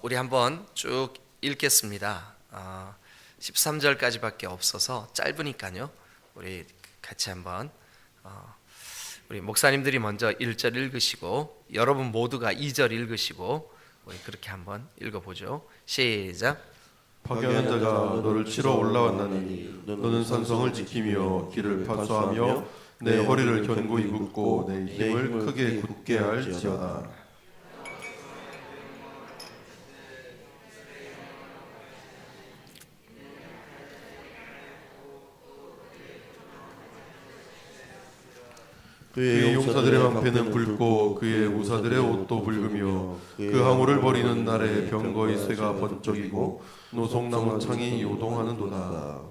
우리 한번 쭉 읽겠습니다. 13절까지밖에 없어서 짧으니까요. 우리 같이 한번 우리 목사님들이 먼저 1절 읽으시고 여러분 모두가 2절 읽으시고 우리 그렇게 한번 읽어보죠. 시작. 파괴한 자가 너를 치러 올라왔나니 너는 산성을 지키며 길을 파수하며 내 허리를 견고히 묶고 내 힘을 크게 굳게 할지어다. 그의 용사들의 방패는 붉고 그의 우사들의 옷도 붉으며 그 항우를 버리는 날에 병거의 쇠가 번쩍이고 노송나무 창이 요동하는도다.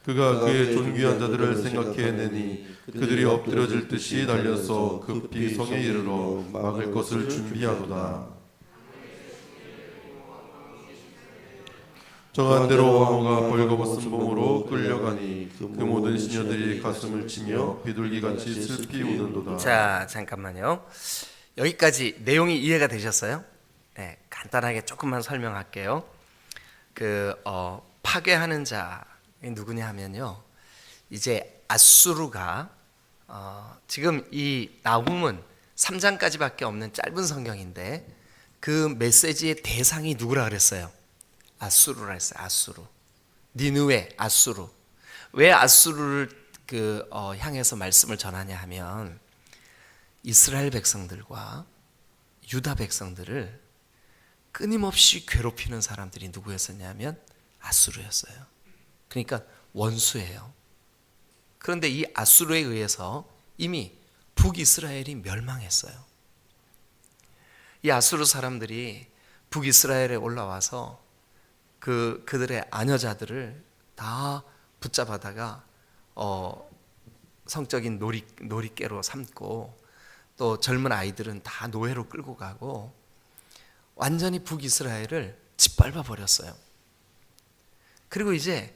그가 그의 존귀한 자들을 생각해내니 그들이 엎드려질 듯이 달려서 급히 성에 이르러 막을 것을 준비하도다. 정한 대로 왕후가 벌거벗은 몸으로 끌려가니 그 모든 시녀들이 가슴을 치며 비둘기같이 슬피 우는도다. 자, 잠깐만요. 여기까지 내용이 이해가 되셨어요? 네, 간단하게 조금만 설명할게요. 파괴하는 자 누구냐 하면요, 이제 아수르가 지금 이 나훔은 3장까지밖에 없는 짧은 성경인데 그 메시지의 대상이 누구라 그랬어요? 아수르라 했어요. 아수르, 니느웨, 아수르. 왜 아수르를 향해서 말씀을 전하냐 하면 이스라엘 백성들과 유다 백성들을 끊임없이 괴롭히는 사람들이 누구였었냐면 아수르였어요. 그러니까 원수예요. 그런데 이 아수르에 의해서 이미 북이스라엘이 멸망했어요. 이 아수르 사람들이 북이스라엘에 올라와서 그들의 아녀자들을 다 붙잡아다가 성적인 놀이개로 삼고 또 젊은 아이들은 다 노예로 끌고 가고 완전히 북이스라엘을 짓밟아 버렸어요. 그리고 이제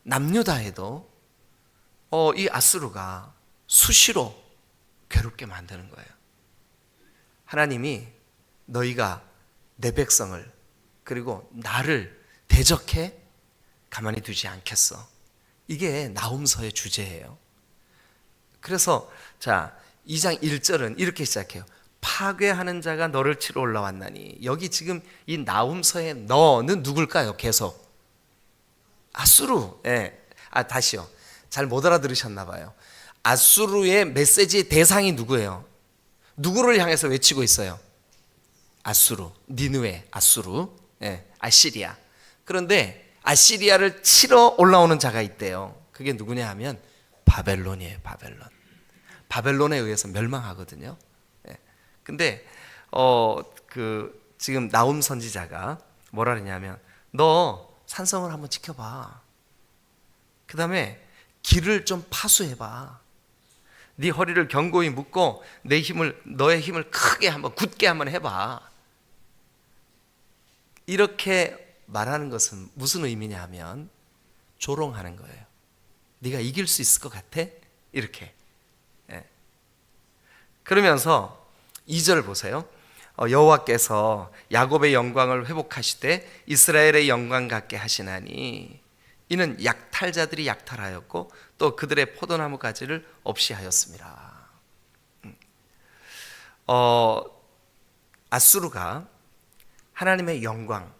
남유다에도 이 아수르가 수시로 괴롭게 만드는 거예요. 하나님이 너희가 내 백성을 그리고 나를 대적해 가만히 두지 않겠어. 이게 나훔서의 주제예요. 그래서 자, 2장 1절은 이렇게 시작해요. 파괴하는 자가 너를 치러 올라왔나니. 여기 지금 이 나훔서의 너는 누굴까요? 계속 아수르. 예. 다시요. 잘 못 알아들으셨나 봐요. 아수르의 메시지의 대상이 누구예요? 누구를 향해서 외치고 있어요? 아수르, 니느웨, 아수르, 예, 아시리아. 그런데 아시리아를 치러 올라오는 자가 있대요. 그게 누구냐 하면 바벨론이에요. 바벨론에 의해서 멸망하거든요. 예. 근데 지금 나훔 선지자가 뭐라 그러냐면 너 산성을 한번 지켜봐. 그 다음에 길을 좀 파수해봐. 네 허리를 견고히 묶고 너의 힘을 크게 한번 굳게 한번 해봐. 이렇게 말하는 것은 무슨 의미냐 하면 조롱하는 거예요. 네가 이길 수 있을 것 같아? 이렇게. 예. 그러면서 2절 보세요. 여호와께서 야곱의 영광을 회복하시되 이스라엘의 영광 같게 하시나니 이는 약탈자들이 약탈하였고 또 그들의 포도나무 가지를 없이 하였습니다. 아수르가 하나님의 영광,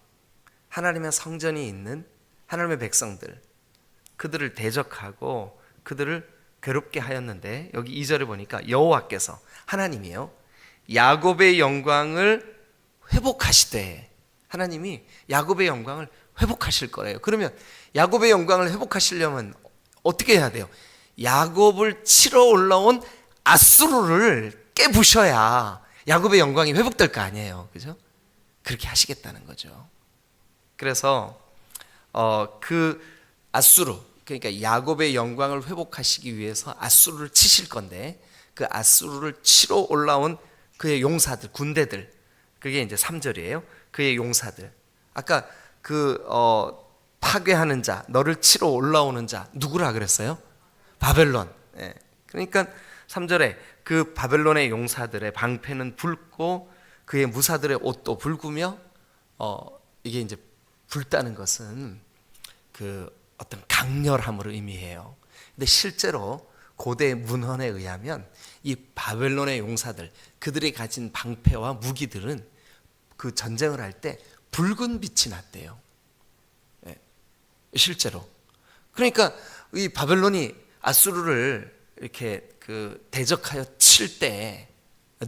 하나님의 성전이 있는 하나님의 백성들, 그들을 대적하고 그들을 괴롭게 하였는데 여기 2절에 보니까 여호와께서 하나님이요 야곱의 영광을 회복하시되, 하나님이 야곱의 영광을 회복하실 거예요. 그러면 야곱의 영광을 회복하시려면 어떻게 해야 돼요? 야곱을 치러 올라온 아수르를 깨부셔야 야곱의 영광이 회복될 거 아니에요. 그죠? 그렇게 하시겠다는 거죠. 그래서 그 아수르, 그러니까 야곱의 영광을 회복하시기 위해서 아수르를 치실 건데 그 아수르를 치러 올라온 그의 용사들, 군대들, 그게 이제 3절이에요. 그의 용사들. 아까 파괴하는 자, 너를 치러 올라오는 자, 누구라 그랬어요? 바벨론. 예. 그러니까 3절에 그 바벨론의 용사들의 방패는 붉고 그의 무사들의 옷도 붉으며 이게 이제 붉다는 것은 그 어떤 강렬함을 의미해요. 근데 실제로 고대 문헌에 의하면 이 바벨론의 용사들, 그들이 가진 방패와 무기들은 그 전쟁을 할 때 붉은 빛이 났대요. 예, 실제로. 그러니까 이 바벨론이 아수르를 이렇게 그 대적하여 칠 때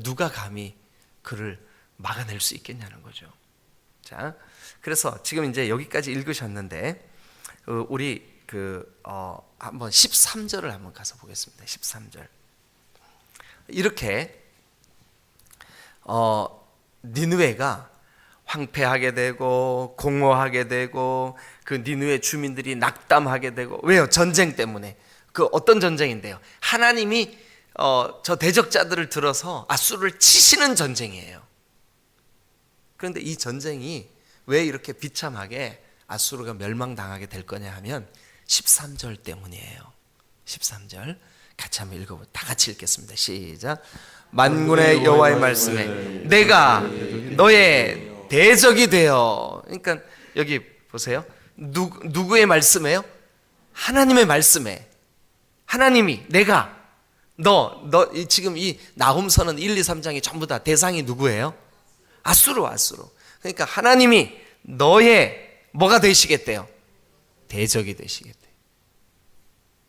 누가 감히 그를 막아낼 수 있겠냐는 거죠. 자, 그래서 지금 이제 여기까지 읽으셨는데 우리 한번 13절을 한번 가서 보겠습니다. 13절. 이렇게 니느웨가 황폐하게 되고 공허하게 되고 그 니느웨 주민들이 낙담하게 되고, 왜요? 전쟁 때문에. 그 어떤 전쟁인데요? 하나님이 저 대적자들을 들어서 아수르를 치시는 전쟁이에요. 그런데 이 전쟁이 왜 이렇게 비참하게 아수르가 멸망당하게 될 거냐 하면 13절 때문이에요. 13절 같이 한번 읽어보죠. 다 같이 읽겠습니다. 시작. 만군의 여호와의 말씀에 내가 너의 대적이 되어. 그러니까 여기 보세요. 누구의 말씀이에요? 하나님의 말씀에. 하나님이 내가 너 지금 이 나훔서는 1, 2, 3장이 전부 다 대상이 누구예요? 아수르. 그러니까 하나님이 너의 뭐가 되시겠대요? 대적이 되시겠대요.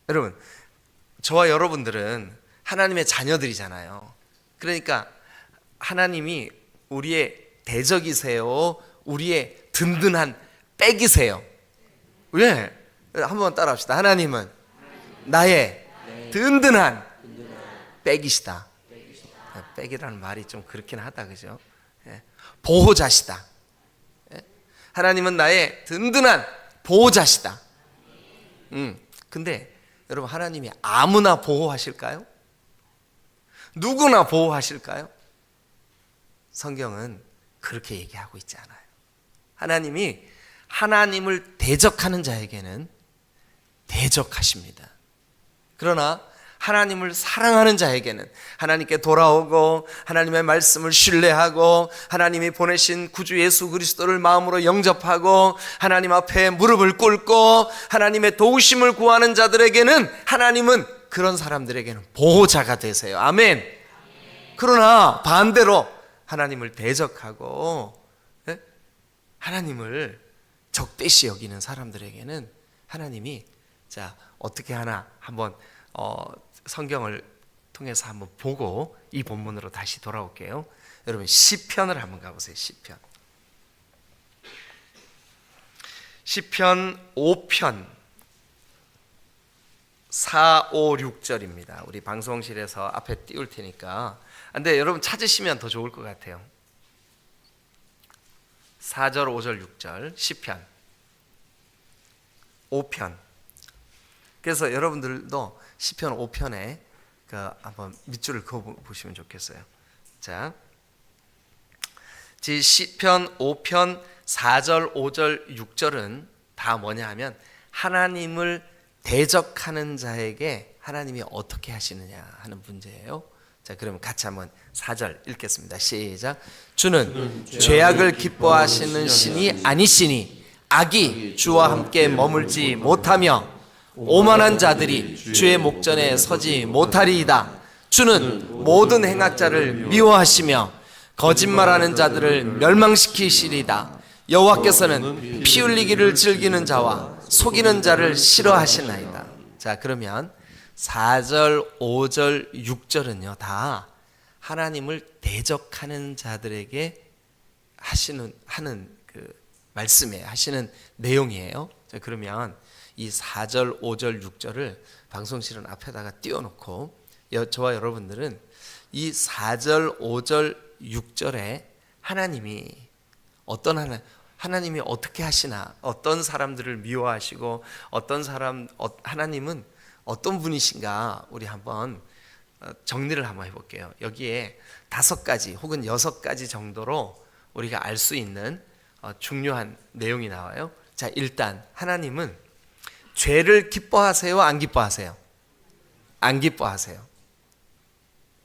여러분, 저와 여러분들은 하나님의 자녀들이잖아요. 그러니까 하나님이 우리의 대적이세요? 우리의 든든한 백이세요? 왜? 한번 따라합시다. 하나님은 나의 든든한 백이시다. 백이라는 말이 좀 그렇긴 하다, 그죠? 보호자시다. 하나님은 나의 든든한 보호자시다. 근데 여러분, 하나님이 아무나 보호하실까요? 누구나 보호하실까요? 성경은 그렇게 얘기하고 있지 않아요. 하나님이 하나님을 대적하는 자에게는 대적하십니다. 그러나 하나님을 사랑하는 자에게는 하나님께 돌아오고 하나님의 말씀을 신뢰하고 하나님이 보내신 구주 예수 그리스도를 마음으로 영접하고 하나님 앞에 무릎을 꿇고 하나님의 도우심을 구하는 자들에게는 하나님은 그런 사람들에게는 보호자가 되세요. 아멘. 그러나 반대로 하나님을 대적하고 하나님을 적대시 여기는 사람들에게는 하나님이 자 어떻게 하나 한번 성경을 통해서 한번 보고 이 본문으로 다시 돌아올게요. 여러분 시편을 한번 가보세요. 시편 5편 4, 5, 6절입니다. 우리 방송실에서 앞에 띄울 테니까. 근데 여러분 찾으시면 더 좋을 것 같아요. 4절, 5절, 6절 시편 5편. 그래서 여러분들도 시편 5편에 한번 밑줄을 그어 보시면 좋겠어요. 자, 시편 5편 4절, 5절, 6절은 다 뭐냐 하면 하나님을 대적하는 자에게 하나님이 어떻게 하시느냐 하는 문제예요. 자, 그러면 같이 한번 4절 읽겠습니다. 시작. 주는 죄악을 기뻐하시는 신이 아니시니 악이 주와 함께 머물지 못하며 오만한 자들이 주의 목전에 서지 못하리이다. 주는 모든 행악자를 미워하시며 거짓말하는 자들을 멸망시키시리이다. 여호와께서는 피 흘리기를 즐기는 자와 속이는 자를 싫어하시나이다. 자, 그러면 4절, 5절, 6절은요 다 하나님을 대적하는 자들에게 하는 그 말씀에 하시는 내용이에요. 자, 그러면 이 4절, 5절, 6절을 방송실은 앞에다가 띄워놓고 저와 여러분들은 이 4절, 5절, 6절에 하나님이 하나님이 어떻게 하시나, 어떤 사람들을 미워하시고 하나님은 어떤 분이신가 우리 한번 정리를 한번 해볼게요. 여기에 5가지 혹은 6가지 정도로 우리가 알 수 있는 중요한 내용이 나와요. 자, 일단 하나님은 죄를 기뻐하세요, 안 기뻐하세요? 안 기뻐하세요.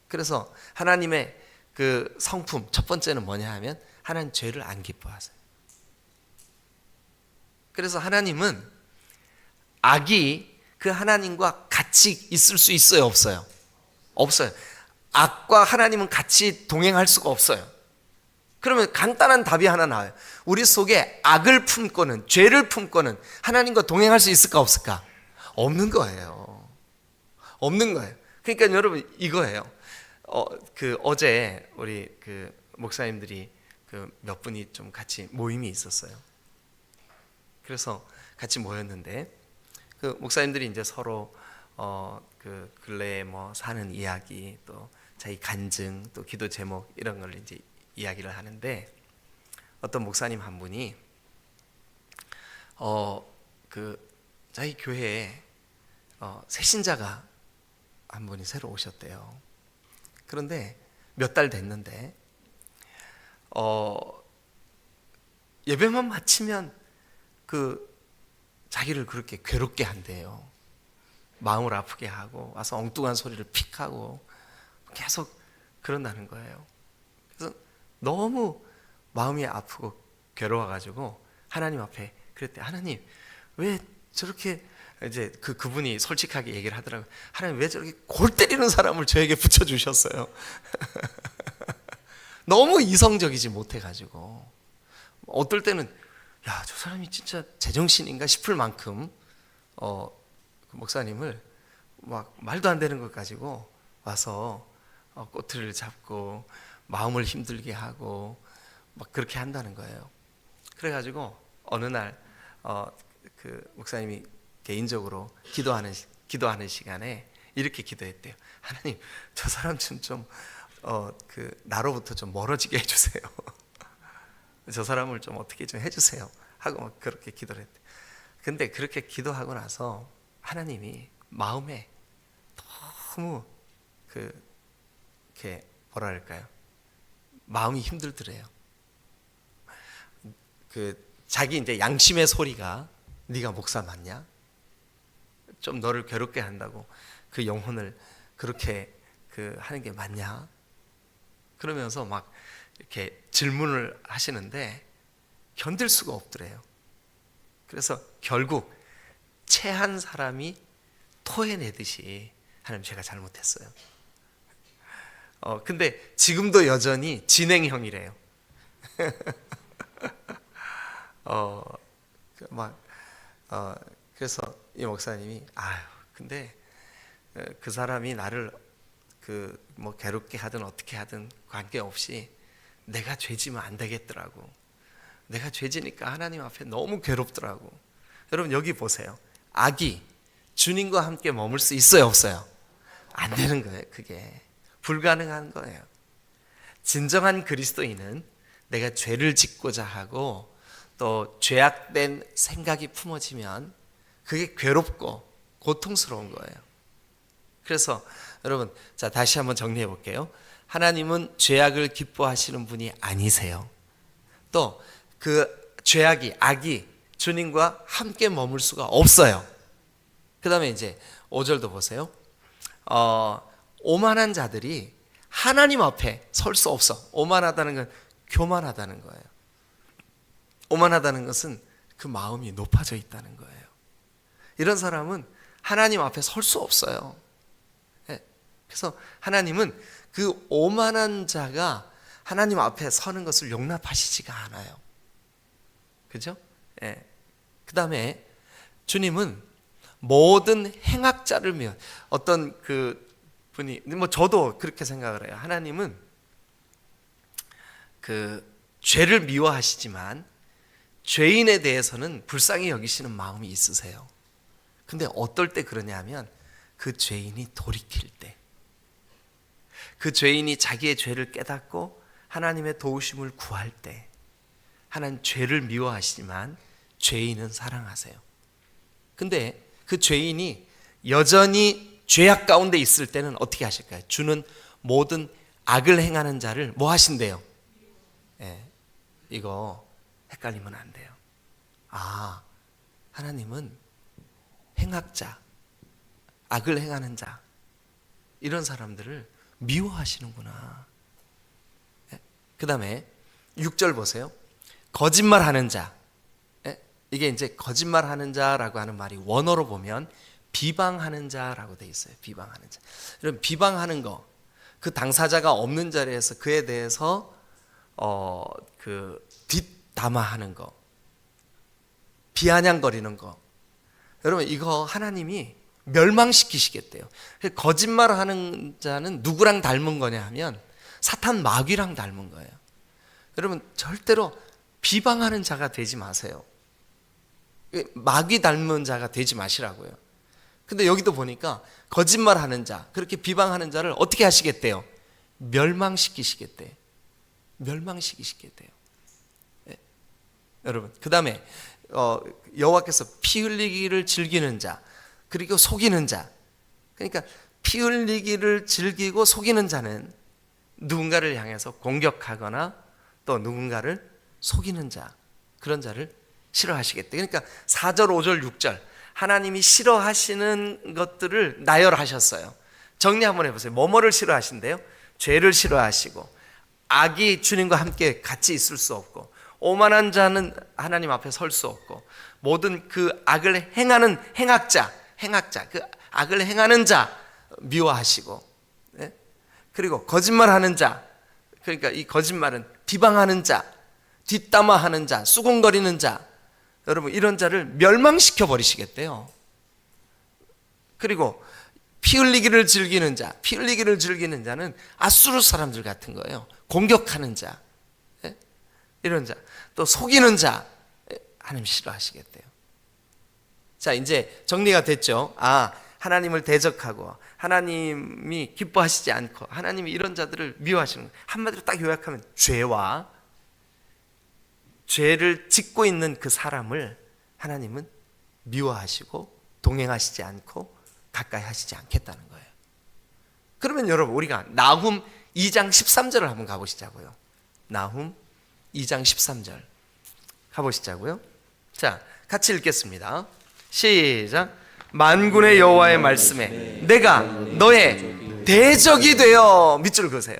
그래서 하나님의 그 성품 첫 번째는 뭐냐 하면 하나님 죄를 안 기뻐하세요. 그래서 하나님은 악이 그 하나님과 같이 있을 수 있어요, 없어요? 없어요. 악과 하나님은 같이 동행할 수가 없어요. 그러면 간단한 답이 하나 나와요. 우리 속에 악을 품고는, 죄를 품고는 하나님과 동행할 수 있을까 없을까? 없는 거예요. 없는 거예요. 그러니까 여러분 이거예요. 어제 우리 그 목사님들이 그 몇 분이 좀 같이 모임이 있었어요. 그래서 같이 모였는데 그 목사님들이 이제 서로 그 근래에 뭐 사는 이야기, 또 자기 간증, 또 기도 제목 이런 걸 이제 이야기를 하는데, 어떤 목사님 한 분이 그 자기 교회에 새신자가 한 분이 새로 오셨대요. 그런데 몇 달 됐는데 예배만 마치면 그 자기를 그렇게 괴롭게 한대요. 마음을 아프게 하고 와서 엉뚱한 소리를 픽 하고 계속 그런다는 거예요. 그래서 너무 마음이 아프고 괴로워가지고 하나님 앞에 그랬대. 하나님 왜 저렇게, 이제 그분이 솔직하게 얘기를 하더라고요. 하나님 왜 저렇게 골 때리는 사람을 저에게 붙여주셨어요? 너무 이성적이지 못해가지고 어떨 때는 야, 저 사람이 진짜 제정신인가 싶을 만큼 그 목사님을 막 말도 안 되는 것 가지고 와서 꼬투리를 잡고 마음을 힘들게 하고 막 그렇게 한다는 거예요. 그래가지고 어느 날 그 목사님이 개인적으로 기도하는 시간에 이렇게 기도했대요. 하나님, 저 사람 좀 나로부터 좀 멀어지게 해주세요. 저 사람을 좀 어떻게 좀 해주세요 하고 막 그렇게 기도를 했대. 근데 그렇게 기도하고 나서 하나님이 마음에 너무 이렇게 뭐랄까요, 마음이 힘들더래요. 자기 이제 양심의 소리가 네가 목사 맞냐? 좀 너를 괴롭게 한다고 그 영혼을 그렇게 하는 게 맞냐? 그러면서 막 이렇게 질문을 하시는데 견딜 수가 없더래요. 그래서 결국 체한 사람이 토해내듯이 하나님 제가 잘못했어요. 근데 지금도 여전히 진행형이래요. 그래서 이 목사님이 근데 그 사람이 나를 뭐 괴롭게 하든 어떻게 하든 관계없이 내가 죄지면 안 되겠더라고. 내가 죄지니까 하나님 앞에 너무 괴롭더라고. 여러분 여기 보세요. 악이 주님과 함께 머물 수 있어요, 없어요? 안 되는 거예요. 그게 불가능한 거예요. 진정한 그리스도인은 내가 죄를 짓고자 하고 또 죄악된 생각이 품어지면 그게 괴롭고 고통스러운 거예요. 그래서 여러분, 자 다시 한번 정리해 볼게요. 하나님은 죄악을 기뻐하시는 분이 아니세요. 또 그 죄악이, 악이 주님과 함께 머물 수가 없어요. 그 다음에 이제 5절도 보세요. 오만한 자들이 하나님 앞에 설 수 없어. 오만하다는 건 교만하다는 거예요. 오만하다는 것은 그 마음이 높아져 있다는 거예요. 이런 사람은 하나님 앞에 설 수 없어요. 그래서 하나님은 그 오만한 자가 하나님 앞에 서는 것을 용납하시지가 않아요. 그죠? 그 다음에 주님은 모든 행악자를 어떤 그 분이, 뭐 저도 그렇게 생각을 해요. 하나님은 그 죄를 미워하시지만 죄인에 대해서는 불쌍히 여기시는 마음이 있으세요. 근데 어떨 때 그러냐면 그 죄인이 돌이킬 때, 그 죄인이 자기의 죄를 깨닫고 하나님의 도우심을 구할 때, 하나님 죄를 미워하시지만 죄인은 사랑하세요. 근데 그 죄인이 여전히 죄악 가운데 있을 때는 어떻게 하실까요? 주는 모든 악을 행하는 자를 뭐 하신대요? 이거 헷갈리면 안 돼요. 아, 하나님은 행악자, 악을 행하는 자, 이런 사람들을 미워하시는구나. 그 다음에 6절 보세요. 거짓말하는 자. 이게 이제 거짓말하는 자라고 하는 말이 원어로 보면 비방하는 자라고 돼 있어요. 비방하는 자. 이런 비방하는 거, 그 당사자가 없는 자리에서 그에 대해서 그 뒷담화하는 거, 비아냥거리는 거. 여러분, 이거 하나님이 멸망시키시겠대요. 거짓말하는 자는 누구랑 닮은 거냐 하면 사탄 마귀랑 닮은 거예요. 여러분, 절대로 비방하는 자가 되지 마세요. 마귀 닮은 자가 되지 마시라고요. 근데 여기도 보니까 거짓말하는 자, 그렇게 비방하는 자를 어떻게 하시겠대요? 멸망시키시겠대요. 멸망시키시겠대요. 네. 여러분, 그 다음에 여호와께서 피 흘리기를 즐기는 자, 그리고 속이는 자. 그러니까 피 흘리기를 즐기고 속이는 자는 누군가를 향해서 공격하거나 또 누군가를 속이는 자, 그런 자를 싫어하시겠대. 그러니까 4절, 5절, 6절 하나님이 싫어하시는 것들을 나열하셨어요. 정리 한번 해보세요. 뭐뭐를 싫어하신대요? 죄를 싫어하시고, 악이 주님과 함께 같이 있을 수 없고, 오만한 자는 하나님 앞에 설 수 없고, 모든 그 악을 행하는 행악자, 그 악을 행하는 자 미워하시고, 네? 그리고 거짓말하는 자, 그러니까 이 거짓말은 비방하는 자, 뒷담화하는 자, 수군거리는 자, 여러분 이런 자를 멸망시켜 버리시겠대요. 그리고 피 흘리기를 즐기는 자, 피 흘리기를 즐기는 자는 아수르 사람들 같은 거예요. 공격하는 자, 네? 이런 자, 또 속이는 자, 하나님 싫어하시겠대요. 자, 이제 정리가 됐죠. 아, 하나님을 대적하고 하나님이 기뻐하시지 않고 하나님이 이런 자들을 미워하시는 거예요. 한마디로 딱 요약하면 죄를 짓고 있는 그 사람을 하나님은 미워하시고 동행하시지 않고 가까이 하시지 않겠다는 거예요. 그러면 여러분, 우리가 나훔 2장 13절을 한번 가보시자고요. 나훔 2장 13절 가보시자고요. 자, 같이 읽겠습니다. 시작. 만군의 여호와의 말씀에 내가 너의 대적이 되어 밑줄 그으세요.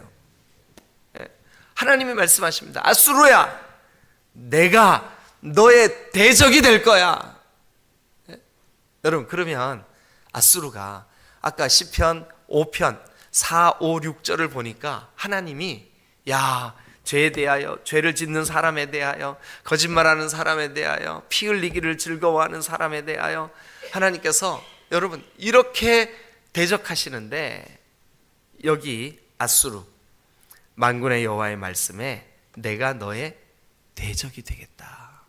하나님이 말씀하십니다. 아수르야, 내가 너의 대적이 될 거야. 여러분, 그러면 아수르가 아까 시편 5편 4, 5, 6절을 보니까 하나님이 죄에 대하여, 죄를 짓는 사람에 대하여, 거짓말하는 사람에 대하여, 피 흘리기를 즐거워하는 사람에 대하여 하나님께서 여러분 이렇게 대적하시는데, 여기 아수르 만군의 여호와의 말씀에 내가 너의 대적이 되겠다.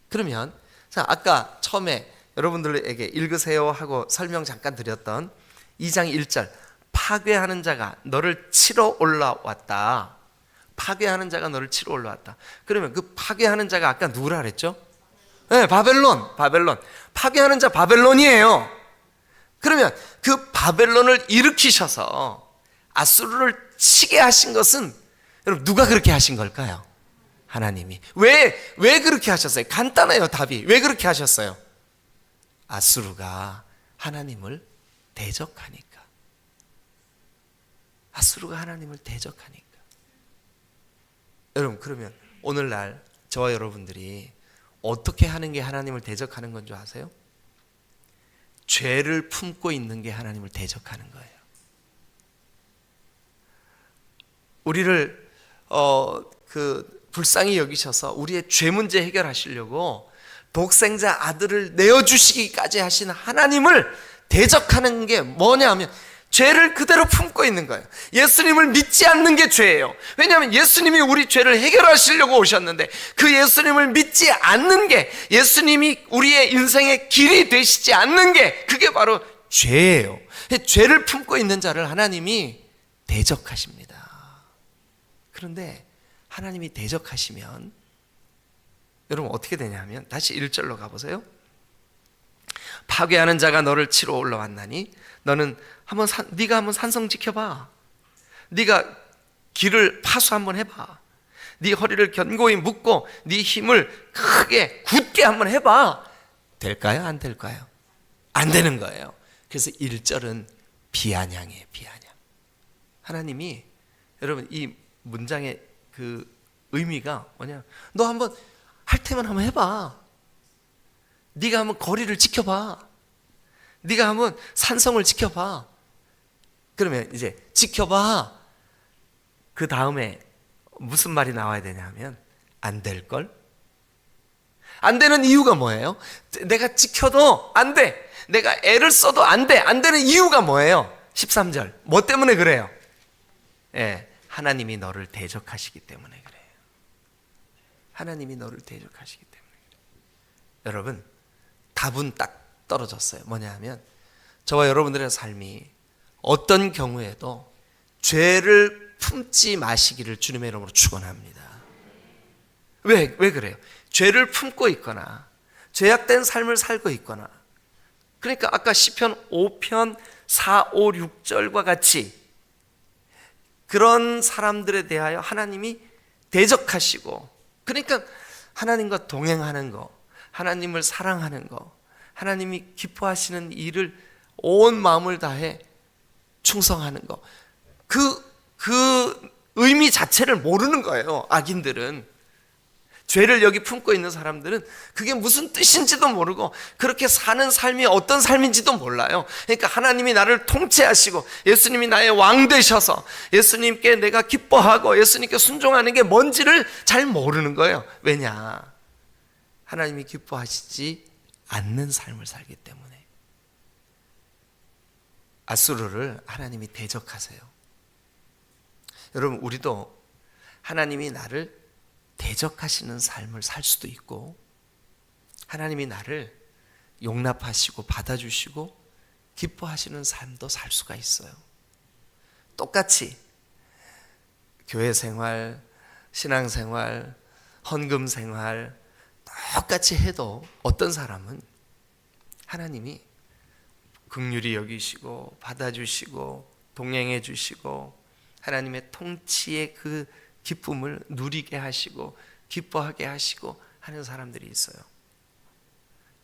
그러면 자, 아까 처음에 여러분들에게 읽으세요 하고 설명 잠깐 드렸던 2장 1절, 파괴하는 자가 너를 치러 올라왔다. 파괴하는 자가 너를 치러 올라왔다. 그러면 그 파괴하는 자가 아까 누구라 그랬죠? 네, 바벨론. 파괴하는 자 바벨론이에요. 그러면 그 바벨론을 일으키셔서 아수르를 치게 하신 것은 여러분 누가 그렇게 하신 걸까요? 하나님이. 왜 그렇게 하셨어요? 간단해요, 답이. 왜 그렇게 하셨어요? 아수르가 하나님을 대적하니까. 아수르가 하나님을 대적하니까. 여러분, 그러면 오늘날 저와 여러분들이 어떻게 하는 게 하나님을 대적하는 건 줄 아세요? 죄를 품고 있는 게 하나님을 대적하는 거예요. 우리를 불쌍히 여기셔서 우리의 죄 문제 해결하시려고 독생자 아들을 내어주시기까지 하신 하나님을 대적하는 게 뭐냐 하면 죄를 그대로 품고 있는 거예요. 예수님을 믿지 않는 게 죄예요. 왜냐하면 예수님이 우리 죄를 해결하시려고 오셨는데 그 예수님을 믿지 않는 게, 예수님이 우리의 인생의 길이 되시지 않는 게, 그게 바로 죄예요. 죄를 품고 있는 자를 하나님이 대적하십니다. 그런데 하나님이 대적하시면 여러분 어떻게 되냐면, 다시 1절로 가보세요. 파괴하는 자가 너를 치러 올라왔나니 너는 네가 한번 산성 지켜봐. 네가 길을 파수 한번 해봐. 네 허리를 견고히 묶고 네 힘을 크게 굳게 한번 해봐. 될까요? 안 될까요? 안 되는 거예요. 그래서 1절은 비아냥이에요. 비아냥. 하나님이 여러분 이 문장의 그 의미가 뭐냐, 너 한번 할 테면 한번 해봐. 네가 한번 거리를 지켜봐. 네가 한번 산성을 지켜봐. 그러면 이제 지켜봐. 그 다음에 무슨 말이 나와야 되냐면 안 될걸? 안 되는 이유가 뭐예요? 내가 지켜도 안 돼. 내가 애를 써도 안 돼. 안 되는 이유가 뭐예요? 13절. 뭐 때문에 그래요? 예, 하나님이 너를 대적하시기 때문에 그래요. 하나님이 너를 대적하시기 때문에 그래요. 여러분, 답은 딱 떨어졌어요. 뭐냐 하면 저와 여러분들의 삶이 어떤 경우에도 죄를 품지 마시기를 주님의 이름으로 축원합니다. 왜 그래요? 죄를 품고 있거나 죄악된 삶을 살고 있거나, 그러니까 아까 시편 5편 4, 5, 6절과 같이 그런 사람들에 대하여 하나님이 대적하시고, 그러니까 하나님과 동행하는 거, 하나님을 사랑하는 거, 하나님이 기뻐하시는 일을 온 마음을 다해 충성하는 거, 그 의미 자체를 모르는 거예요. 악인들은, 죄를 여기 품고 있는 사람들은 그게 무슨 뜻인지도 모르고 그렇게 사는 삶이 어떤 삶인지도 몰라요. 그러니까 하나님이 나를 통치하시고 예수님이 나의 왕 되셔서 예수님께 내가 기뻐하고 예수님께 순종하는 게 뭔지를 잘 모르는 거예요. 왜냐? 하나님이 기뻐하시지 않는 삶을 살기 때문에. 아수르를 하나님이 대적하세요. 여러분, 우리도 하나님이 나를 대적하시는 삶을 살 수도 있고, 하나님이 나를 용납하시고 받아주시고 기뻐하시는 삶도 살 수가 있어요. 똑같이 교회 생활, 신앙생활, 헌금 생활 똑같이 해도 어떤 사람은 하나님이 긍휼히 여기시고 받아주시고 동행해 주시고 하나님의 통치의 그 기쁨을 누리게 하시고 기뻐하게 하시고 하는 사람들이 있어요.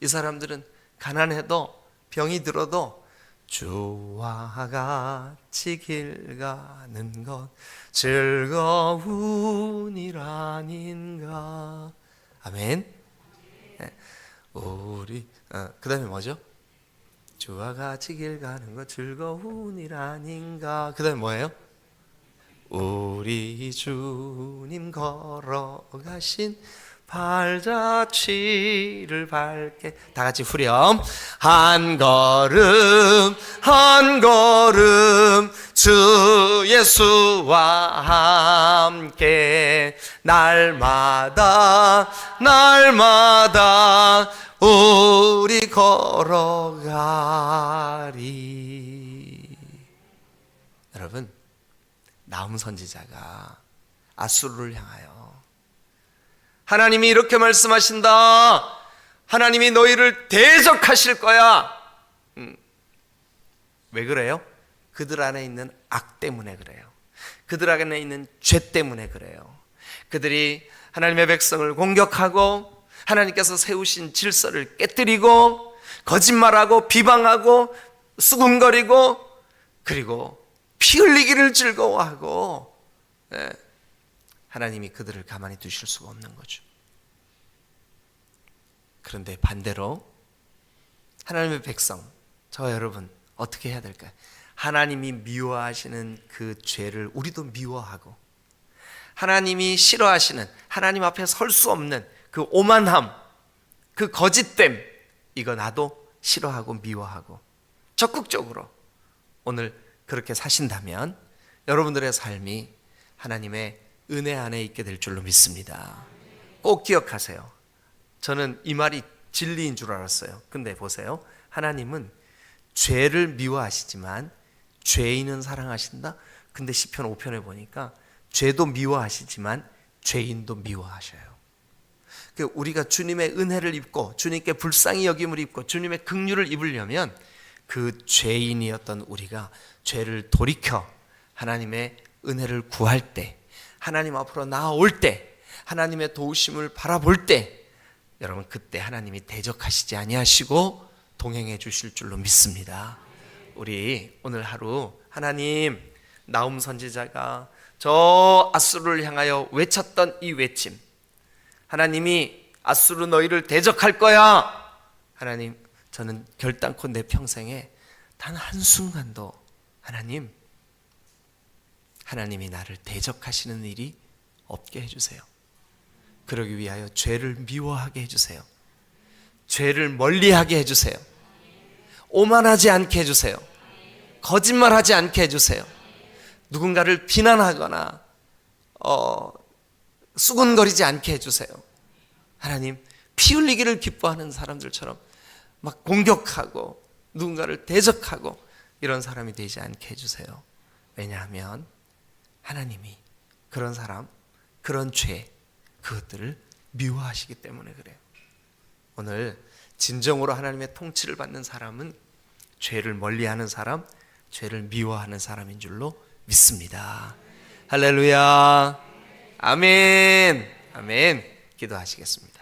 이 사람들은 가난해도 병이 들어도 주와 같이 길 가는 것 즐거운 일 아닌가. 아멘. 우리 그 다음에 뭐죠? 주와 같이 길 가는 것 즐거운 일 아닌가. 그 다음에 뭐예요? 우리 주님 걸어가신 발자취를 밟게. 다 같이 후렴. 한 걸음 한 걸음 주 예수와 함께 날마다 날마다 우리 걸어가리. 여러분, 나훔 선지자가 아수르를 향하여 하나님이 이렇게 말씀하신다. 하나님이 너희를 대적하실 거야. 왜 그래요? 그들 안에 있는 악 때문에 그래요. 그들 안에 있는 죄 때문에 그래요. 그들이 하나님의 백성을 공격하고 하나님께서 세우신 질서를 깨뜨리고 거짓말하고 비방하고 수군거리고 그리고 피 흘리기를 즐거워하고, 하나님이 그들을 가만히 두실 수가 없는 거죠. 그런데 반대로 하나님의 백성, 저와 여러분 어떻게 해야 될까요? 하나님이 미워하시는 그 죄를 우리도 미워하고, 하나님이 싫어하시는, 하나님 앞에 설 수 없는 그 오만함, 그 거짓됨, 이거 나도 싫어하고 미워하고 적극적으로 오늘 그렇게 사신다면 여러분들의 삶이 하나님의 은혜 안에 있게 될 줄로 믿습니다. 꼭 기억하세요. 저는 이 말이 진리인 줄 알았어요. 근데 보세요. 하나님은 죄를 미워하시지만 죄인은 사랑하신다. 근데 시편 5편에 보니까 죄도 미워하시지만 죄인도 미워하셔요. 우리가 주님의 은혜를 입고 주님께 불쌍히 여김을 입고 주님의 긍휼을 입으려면 그 죄인이었던 우리가 죄를 돌이켜 하나님의 은혜를 구할 때, 하나님 앞으로 나아올 때, 하나님의 도우심을 바라볼 때, 여러분 그때 하나님이 대적하시지 아니하시고 동행해 주실 줄로 믿습니다. 우리 오늘 하루 하나님, 나움 선지자가 저 아수르를 향하여 외쳤던 이 외침, 하나님이 아수르 너희를 대적할 거야. 하나님, 저는 결단코 내 평생에 단 한순간도 하나님이 나를 대적하시는 일이 없게 해주세요. 그러기 위하여 죄를 미워하게 해주세요. 죄를 멀리하게 해주세요. 오만하지 않게 해주세요. 거짓말하지 않게 해주세요. 누군가를 비난하거나 수군거리지 않게 해주세요. 하나님, 피 흘리기를 기뻐하는 사람들처럼 막 공격하고 누군가를 대적하고 이런 사람이 되지 않게 해주세요. 왜냐하면 하나님이 그런 사람, 그런 죄, 그것들을 미워하시기 때문에 그래요. 오늘 진정으로 하나님의 통치를 받는 사람은 죄를 멀리하는 사람, 죄를 미워하는 사람인 줄로 믿습니다. 할렐루야. 아멘. 아멘. 기도하시겠습니다.